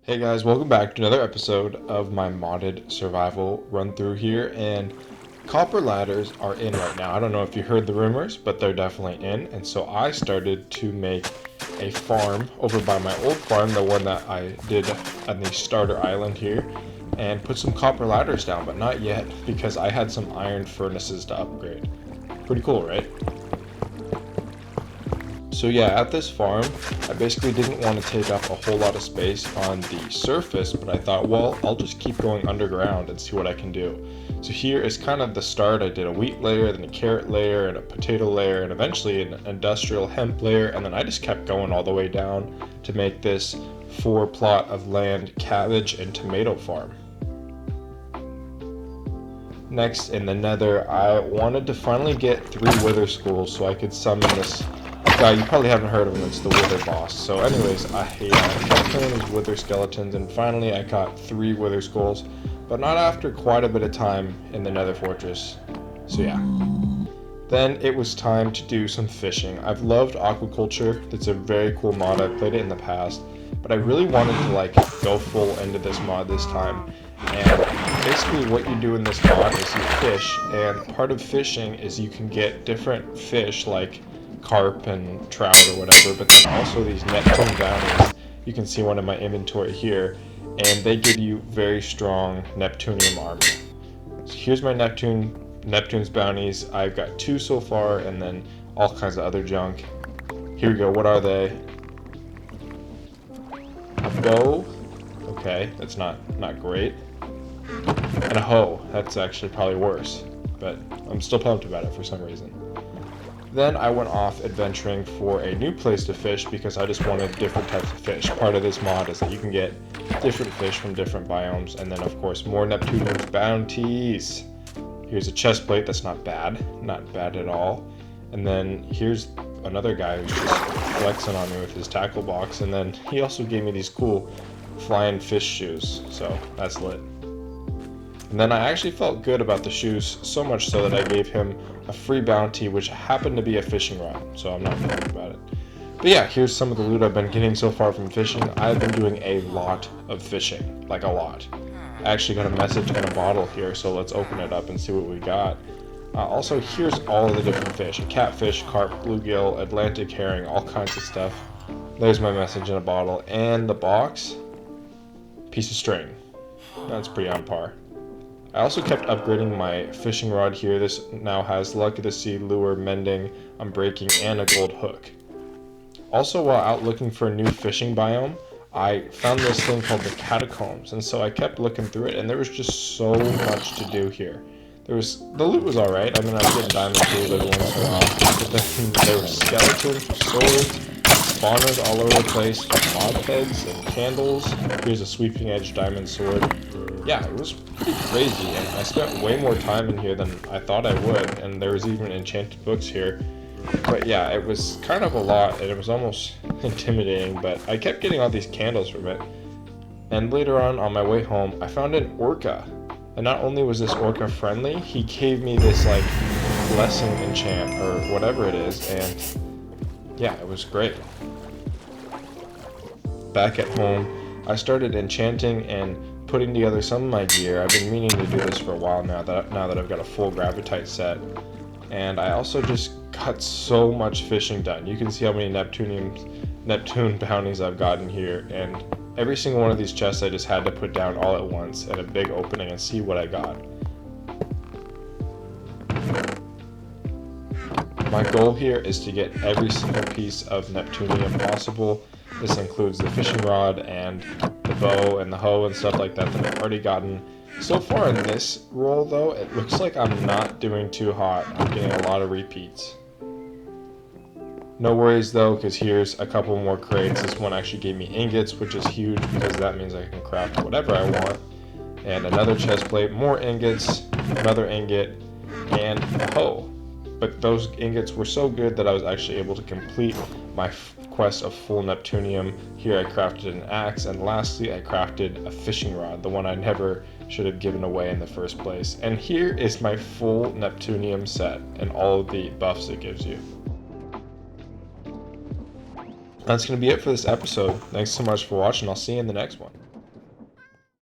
Hey guys, welcome back to another episode of my modded survival run through here, and copper ladders are in right now. I don't know if you heard the rumors, but they're definitely in, and so I started to make a farm over by my old farm, the one that I did on the starter island here, and put some copper ladders down, but not yet because I had some iron furnaces to upgrade. Pretty cool, right? So yeah, at this farm, I basically didn't want to take up a whole lot of space on the surface, but I thought, well, I'll just keep going underground and see what I can do. So here is kind of the start. I did a wheat layer, then a carrot layer, and a potato layer, and eventually an industrial hemp layer, and then I just kept going all the way down to make this 4 plot of land cabbage and tomato farm. Next, in the nether, I wanted to finally get 3 wither skulls so I could summon this guy. You probably haven't heard of him. It's the Wither Boss. So anyways, I kept killing these Wither skeletons, and finally I caught 3 Wither skulls, but not after quite a bit of time in the Nether Fortress. So yeah. Then it was time to do some fishing. I've loved aquaculture. It's a very cool mod. I've played it in the past, but I really wanted to go full into this mod this time. And basically what you do in this mod is you fish, and part of fishing is you can get different fish like carp and trout or whatever, but then also these Neptune bounties. You can see one in my inventory here, and they give you very strong Neptunium armor. So here's my Neptune's bounties. I've got 2 so far, and then all kinds of other junk. Here we go. What are they? A bow. Okay, that's not great. And a hoe. That's actually probably worse, but I'm still pumped about it for some reason. Then I went off adventuring for a new place to fish because I just wanted different types of fish. Part of this mod is that you can get different fish from different biomes, and then of course more Neptunian bounties. Here's a chest plate. That's not bad at all. And then here's another guy who's just flexing on me with his tackle box, and then he also gave me these cool flying fish shoes, so that's lit. And then I actually felt good about the shoes, so much so that I gave him a free bounty, which happened to be a fishing rod, so I'm not happy about it. But yeah, here's some of the loot I've been getting so far from fishing. I've been doing a lot of fishing, like a lot. I actually got a message in a bottle here, so let's open it up and see what we got. Also, here's all of the different fish: catfish, carp, bluegill, Atlantic herring, all kinds of stuff. There's my message in a bottle, and the box, piece of string. That's pretty on par. I also kept upgrading my fishing rod here. This now has luck of the sea, lure, mending, unbreaking, and a gold hook. Also, while out looking for a new fishing biome, I found this thing called the catacombs, and so I kept looking through it, and there was just so much to do here. The loot was alright. I mean, I was getting diamond tools every once in a while, but then there were skeletons, swords, spawners all over the place, mod heads and candles. Here's a sweeping edge diamond sword. Yeah, it was pretty crazy, and I spent way more time in here than I thought I would, and there was even enchanted books here. But yeah, it was kind of a lot, and it was almost intimidating, but I kept getting all these candles from it. And later on my way home, I found an orca. And not only was this orca friendly, he gave me this blessing enchant, or whatever it is, and yeah, it was great. Back at home, I started enchanting and putting together some of my gear. I've been meaning to do this for a while now that I've got a full Gravitite set. And I also just got so much fishing done. You can see how many Neptune bounties I've gotten here, and every single one of these chests I just had to put down all at once at a big opening and see what I got. My goal here is to get every single piece of Neptunium possible. This includes the fishing rod and the bow and the hoe and stuff like that I've already gotten. So far in this roll though, it looks like I'm not doing too hot. I'm getting a lot of repeats. No worries though, because here's a couple more crates. This one actually gave me ingots, which is huge because that means I can craft whatever I want. And another chest plate, more ingots, another ingot, and a hoe. But those ingots were so good that I was actually able to complete my quest of full Neptunium. Here I crafted an axe, and lastly I crafted a fishing rod, the one I never should have given away in the first place. And here is my full Neptunium set and all of the buffs it gives you. That's going to be it for this episode. Thanks so much for watching. I'll see you in the next one.